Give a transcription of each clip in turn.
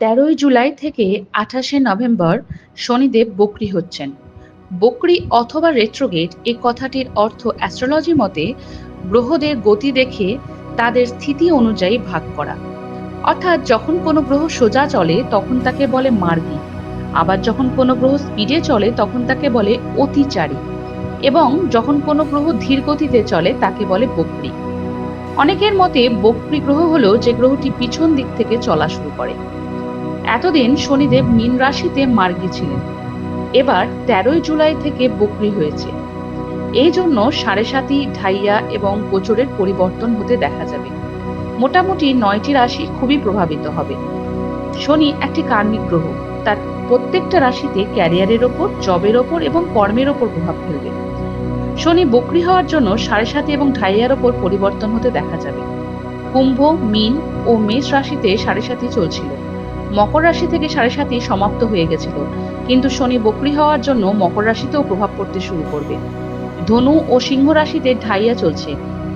১৩ই জুলাই থেকে ২৮শে নভেম্বর শনিদেব বক্রী হচ্ছেন। বক্রী অথবা রেট্রোগেট এই কথাটির অর্থ অ্যাস্ট্রোলজি মতে গ্রহদের গতি দেখে তাদের স্থিতি অনুযায়ী ভাগ করা। অর্থাৎ যখন কোনো গ্রহ সোজা চলে তখন তাকে বলে মার্গী, আবার যখন কোনো গ্রহ স্পিডে চলে তখন তাকে বলে অতিচারী, এবং যখন কোনো গ্রহ ধীর গতিতে চলে তাকে বলে বক্রী। অনেকের মতে বক্রী গ্রহ হলো যে গ্রহটি পিছন দিক থেকে চলা শুরু করে। এতদিন শনিদেব মীন রাশিতে মার্গী ছিলেন, এবার ১৩ই জুলাই থেকে বক্রী হয়েছে। এই জন্য সাড়ে সাতি, ঢাইয়া এবং গোচরের পরিবর্তন হতে দেখা যাবে। মোটামুটি ৯টি রাশি খুবই প্রভাবিত হবে। শনি একটি কার্মিক গ্রহ, তার প্রত্যেকটা রাশিতে ক্যারিয়ারের ওপর, জবের ওপর এবং কর্মের ওপর প্রভাব ফেলবে। শনি বক্রী হওয়ার জন্য সাড়ে সাতি এবং ঢাইয়ার ওপর পরিবর্তন হতে দেখা যাবে। কুম্ভ, মীন ও মেষ রাশিতে সাড়ে সাতি চলছিল, মকর রাশি থেকে সাড়ে সাতি সমাপ্ত হয়ে গেছিল, কিন্তু শনি বক্রী হওয়ার জন্য মকর রাশিতেও প্রভাব পড়তে শুরু করবে। ধনু ও সিংহ রাশিতে ঢাইয়া চলছে,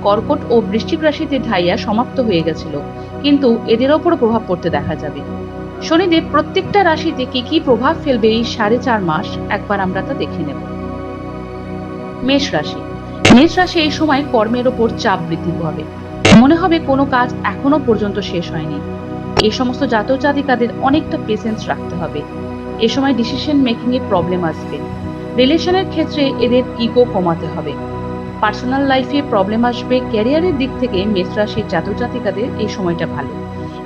কর্কট ও বৃশ্চিক রাশিতে ঢাইয়া সমাপ্ত হয়ে গেছিল, কিন্তু এদের ওপরও প্রভাব পড়তে দেখা যাবে। শনিদেব প্রত্যেকটা রাশিতে কি কি প্রভাব ফেলবে এই ৪.৫ মাস একবার আমরা তা দেখে নেব। মেষ রাশি। মেষ রাশি এই সময় কর্মের ওপর চাপ বৃদ্ধি পাবে, মনে হবে কোনো কাজ এখনো পর্যন্ত শেষ হয়নি। এই সমস্ত জাতক জাতিকাদের অনেকটা পেশেন্স রাখতে হবে। এ সময় ডিসিশন মেকিং এ প্রবলেম আসবে। রিলেশনের ক্ষেত্রে এদের ইগো কমাতে হবে। পার্সোনাল লাইফে প্রবলেম আসবে। ক্যারিয়ারের দিক থেকে মেষ রাশির জাতক জাতিকাদের এই সময়টা ভালো।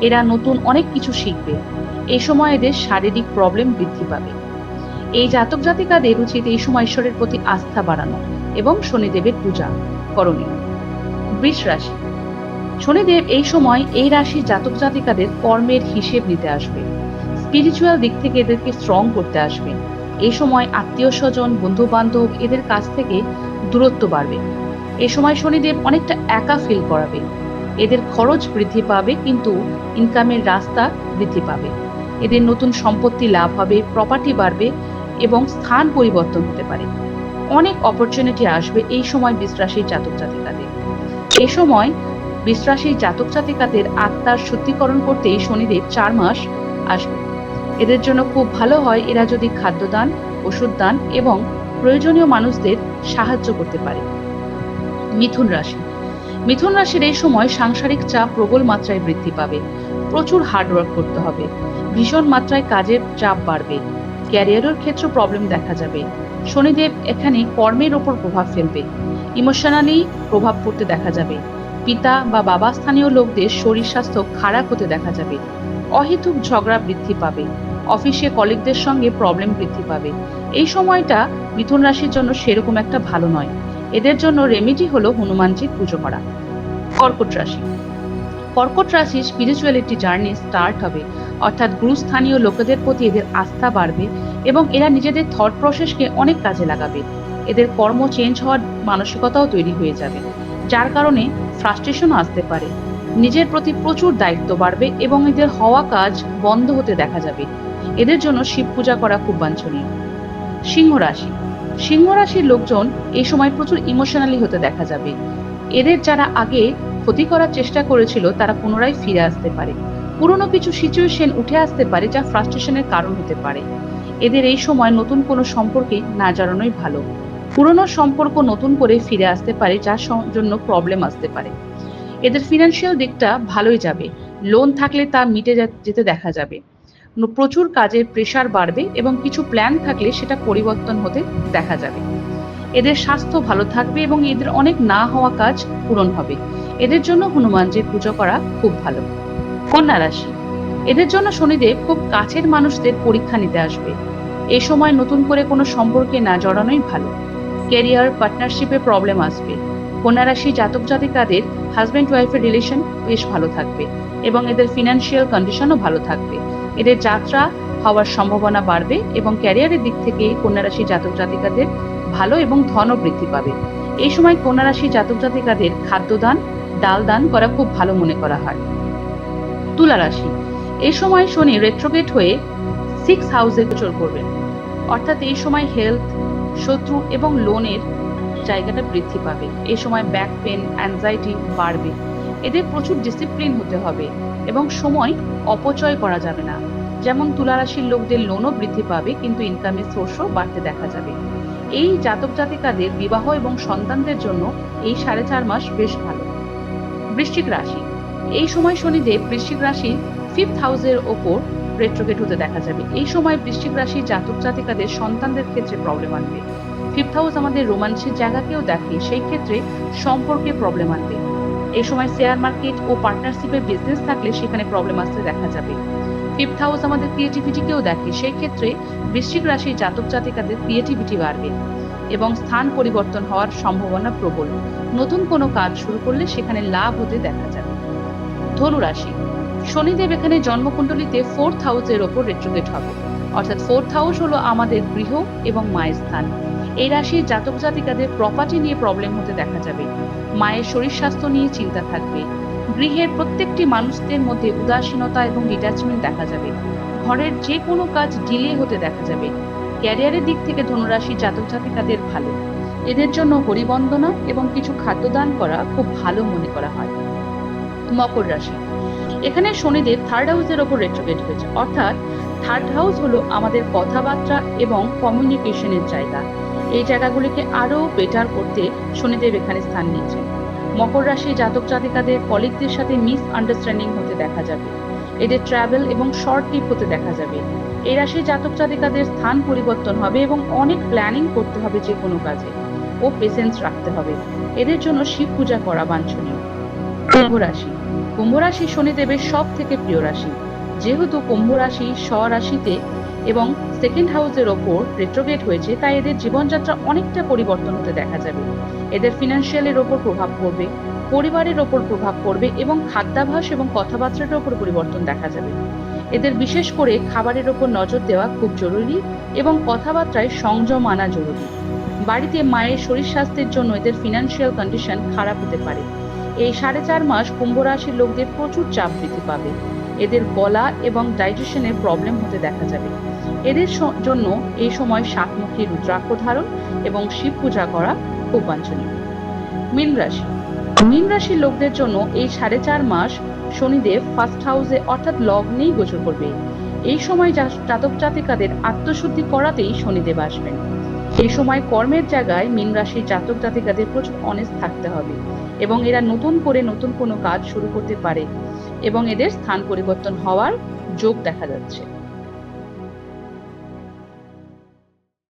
এরা নতুন অনেক কিছু শিখবে। এই সময় এদের শারীরিক প্রবলেম বৃদ্ধি পাবে। এই জাতক জাতিকাদের উচিত এই সময় ঈশ্বরের প্রতি আস্থা বাড়ানো এবং শনিদেবের পূজা করণীয়। বৃষ রাশি। শনিদেব এই সময় এই রাশির জাতক জাতিকাদের কর্মের হিসেব নিতে আসবে। স্পিরিচুয়াল দিক থেকে এদেরকে স্ট্রং করতে আসবে। এই সময় আত্মীয় স্বজন, বন্ধু বান্ধব এদের কাছ থেকে দূরত্ব বাড়বে। এই সময় শনিদেব অনেকটা একা ফিল করাবে। এদের খরচ বৃদ্ধি পাবে, কিন্তু ইনকামের রাস্তা বৃদ্ধি পাবে। এদের নতুন সম্পত্তি লাভ হবে, প্রপার্টি বাড়বে এবং স্থান পরিবর্তন হতে পারে। অনেক অপরচুনিটি আসবে এই সময় বৃষ রাশির জাতক জাতিকাদের। এই সময় বৃষ রাশির জাতক জাতিকাদের আত্মার শুদ্ধিকরণ করতে শনিদেব ৪ মাস আসবে। এদের জন্য খুব ভালো হয় এরা যদি খাদ্যদান, ওষুধ দান এবং প্রয়োজনীয় মানুষদের সাহায্য করতে পারে। মিথুন রাশি। মিথুন রাশির এই সময় সাংসারিক চাপ প্রবল মাত্রায় বৃদ্ধি পাবে। প্রচুর হার্ডওয়ার্ক করতে হবে। ভীষণ মাত্রায় কাজের চাপ বাড়বে। ক্যারিয়ারের ক্ষেত্রে প্রবলেম দেখা যাবে। শনিদেব এখানে কর্মের ওপর প্রভাব ফেলবে। ইমোশনালি প্রভাব পড়তে দেখা যাবে। পিতা বা বাবা স্থানীয় লোকদের শরীর স্বাস্থ্য খারাপ হতে দেখা যাবে। অহেতুক ঝগড়া বৃদ্ধি পাবে। অফিসে কলিগদের সঙ্গে প্রবলেম বৃদ্ধি পাবে। এই সময়টা মিথুন রাশির জন্য সেরকম একটা ভালো নয়। এদের জন্য রেমেডি হলো হনুমানজির পুজো করা। কর্কট রাশি। কর্কট রাশির স্পিরিচুয়ালিটি জার্নি স্টার্ট হবে, অর্থাৎ গুরুস্থানীয় লোকেদের প্রতি এদের আস্থা বাড়বে এবং এরা নিজেদের থট প্রসেসকে অনেক কাজে লাগাবে। এদের কর্ম চেঞ্জ হওয়ার মানসিকতাও তৈরি হয়ে যাবে, যার কারণে ফ্রাস্ট্রেশনও আসতে পারে। নিজের প্রতি প্রচুর দায়িত্ব বাড়বে এবং এদের হওয়া কাজ বন্ধ হতে দেখা যাবে। এদের জন্য শিব পূজা করা খুব বাঞ্ছনীয়। সিংহ রাশি। সিংহ রাশির লোকজন এই সময় প্রচুর ইমোশনালি হতে দেখা যাবে। এদের যারা আগে ক্ষতি করার চেষ্টা করেছিল তারা পুনরায় ফিরে আসতে পারে। পুরনো কিছু সিচুয়েশন উঠে আসতে পারে যা ফ্রাস্ট্রেশনের কারণ হতে পারে। এদের এই সময় নতুন কোনো সম্পর্কে না জড়ানোই ভালো। পুরনো সম্পর্ক নতুন করে ফিরে আসতে পারে, যার জন্য প্রবলেম আসতে পারে। এদের ফিনান্সিয়াল দিকটা ভালোই যাবে। লোন থাকলে তা মিটে যেতে দেখা যাবে। প্রচুর কাজের প্রেশার বাড়বে এবং কিছু প্ল্যান থাকলে সেটা পরিবর্তন হতে দেখা যাবে। এদের স্বাস্থ্য ভালো থাকবে এবং এদের অনেক না হওয়া কাজ পূরণ হবে। এদের জন্য হনুমানজির পুজো করা খুব ভালো। কন্যা রাশি। এদের জন্য শনিদেব খুব কাছের মানুষদের পরীক্ষা নিতে আসবে। এই সময় নতুন করে কোনো সম্পর্কে না জড়ানোই ভালো। ক্যারিয়ার, পার্টনারশিপে প্রবলেম আসবে। কন্যা রাশি জাতক জাতিকাদের হাজব্যান্ড ওয়াইফের রিলেশন বেশ ভালো থাকবে এবং এদের ফিনান্সিয়াল কন্ডিশনও ভালো থাকবে। এদের যাত্রা হওয়ার সম্ভাবনা বাড়বে এবং ক্যারিয়ারের দিক থেকে কন্যা রাশি জাতক জাতিকাদের ভালো এবং ধনও বৃদ্ধি পাবে। এই সময় কন্যা রাশি জাতক জাতিকাদের খাদ্যদান, ডাল দান করা খুব ভালো মনে করা হয়। তুলা রাশি। এই সময় শনি রেট্রোগেট হয়ে 6th হাউসে গোচর করবেন, অর্থাৎ এই সময় হেলথ, শত্রু এবং লোনের জায়গাটা বৃদ্ধি পাবে। এই সময় ব্যাক পেন, অ্যাংজাইটি বাড়বে। এদের প্রচুর ডিসিপ্লিন হতে হবে এবং সময় অপচয় করা যাবে না। যেমন তুলা রাশির লোকদের লোনও বৃদ্ধি পাবে, কিন্তু ইনকামের সোর্সও বাড়তে দেখা যাবে। এই জাতক জাতিকাদের বিবাহ এবং সন্তানদের জন্য এই 4.5 মাস বেশ ভালো। বৃশ্চিক রাশি, এই সময় শনিদেব বৃশ্চিক রাশির 5th হাউসের ওপর রেট্রোগেট হতে দেখা যাবে। এই সময় বৃশ্চিক রাশির জাতক জাতিকাদের সন্তানদের ক্ষেত্রে প্রবলেম আনবে। 5th হাউস আমাদের রোমান্সের জায়গাকেও দেখে, সেই ক্ষেত্রে সম্পর্কে প্রবলেম আনবে। এই সময় শেয়ার মার্কেট ও পার্টনারশিপে বিজনেস থাকলে সেখানে প্রবলেম আসতে দেখা যাবে। 5th হাউস আমাদের ক্রিয়েটিভিটিকেও দেখে, সেই ক্ষেত্রে বৃশ্চিক রাশির জাতক জাতিকাদের ক্রিয়েটিভিটি বাড়বে এবং স্থান পরিবর্তন হওয়ার সম্ভাবনা প্রবল। নতুন কোনো কাজ শুরু করলে সেখানে লাভ হতে দেখা যাবে। ধনু রাশি, শনিদেব এখানে জন্মকুণ্ডলিতে 4th হাউসের ওপর রেট্রোগেট হবে, অর্থাৎ 4th হাউস হলো আমাদের গৃহ এবং মায়ের স্থান। এই রাশির জাতক জাতিকাদের প্রপার্টি নিয়ে প্রবলেম হতে দেখা যাবে। মায়ের শরীর স্বাস্থ্য নিয়ে চিন্তা থাকবে। গৃহের প্রত্যেকটি মানুষদের মধ্যে উদাসীনতা এবং ডিট্যাচমেন্ট দেখা যাবে। ঘরের যে কোনো কাজ ডিলে হতে দেখা যাবে। ক্যারিয়ারের দিক থেকে ধনুরাশি জাতক জাতিকাদের ভালো। এদের জন্য হরিবন্দনা এবং কিছু খাদ্যদান করা খুব ভালো মনে করা হয়। মকর রাশি, এখানে শনিদেব 3rd হাউসের ওপর রেট্রোগেট হয়েছে, অর্থাৎ 3rd হাউস হলো আমাদের কথাবার্তা এবং কমিউনিকেশনের জায়গা। এই জায়গাগুলিকে আরো বেটার করতে শনিদেব এখানে স্থান নিয়েছেন। মকর রাশি জাতক জাতিকাদের কলিগদের সাথে মিস আন্ডারস্ট্যান্ডিং হতে দেখা যাবে। এদের ট্রাভেল এবং শর্ট ট্রিপ হতে দেখা যাবে। এই রাশির জাতক জাতিকাদের স্থান পরিবর্তন হবে এবং অনেক প্ল্যানিং করতে হবে যে কোনো কাজে, ও পেশেন্স রাখতে হবে। এদের জন্য শিব পূজা করা বাঞ্ছনীয়। কুম্ভ রাশি, কুম্ভ রাশি শনিদেবের সব থেকে প্রিয় রাশি। যেহেতু কুম্ভ রাশি স্বরাশিতে এবং 2nd হাউসের ওপর রেট্রোগেট হয়েছে, তাই এদের জীবনযাত্রা অনেকটা পরিবর্তন হতে দেখা যাবে। এদের ফিনান্সিয়ালের ওপর প্রভাব পড়বে, পরিবারের ওপর প্রভাব পড়বে এবং খাদ্যাভ্যাস এবং কথাবার্তার ওপর পরিবর্তন দেখা যাবে। এদের বিশেষ করে খাবারের ওপর নজর দেওয়া খুব জরুরি এবং কথাবার্তায় সংযম আনা জরুরি। বাড়িতে মায়ের শরীর স্বাস্থ্যের জন্য এদের ফিনান্সিয়াল কন্ডিশন খারাপ হতে পারে। এই 4.5 মাস কুম্ভ রাশির লোকদের প্রচুর চাপ বৃদ্ধি পাবে। এদের গলা এবং ডাইজেশনের প্রবলেম হতে দেখা যাবে। এদের জন্য এই সময় শাকমুখী রুদ্রাক্ষ ধারণ এবং শিব পূজা করা খুব বাঞ্ছনীয়। মীন রাশি, মীন রাশির লোকদের জন্য এই 4.5 মাস শনিদেব 1st হাউসে অর্থাৎ লগ্নেই গোচর করবে। এই সময় জাতক জাতিকাদের আত্মশুদ্ধি করাতেই শনিদেব আসবেন। এই সময় কর্মের জায়গায় মীন রাশির জাতক জাতিকাদের প্রচুর অনেস্ট থাকতে হবে এবং এরা নতুন করে নতুন কোনো কাজ শুরু করতে পারে এবং এদের স্থান পরিবর্তন হওয়ার যোগ দেখা যাচ্ছে।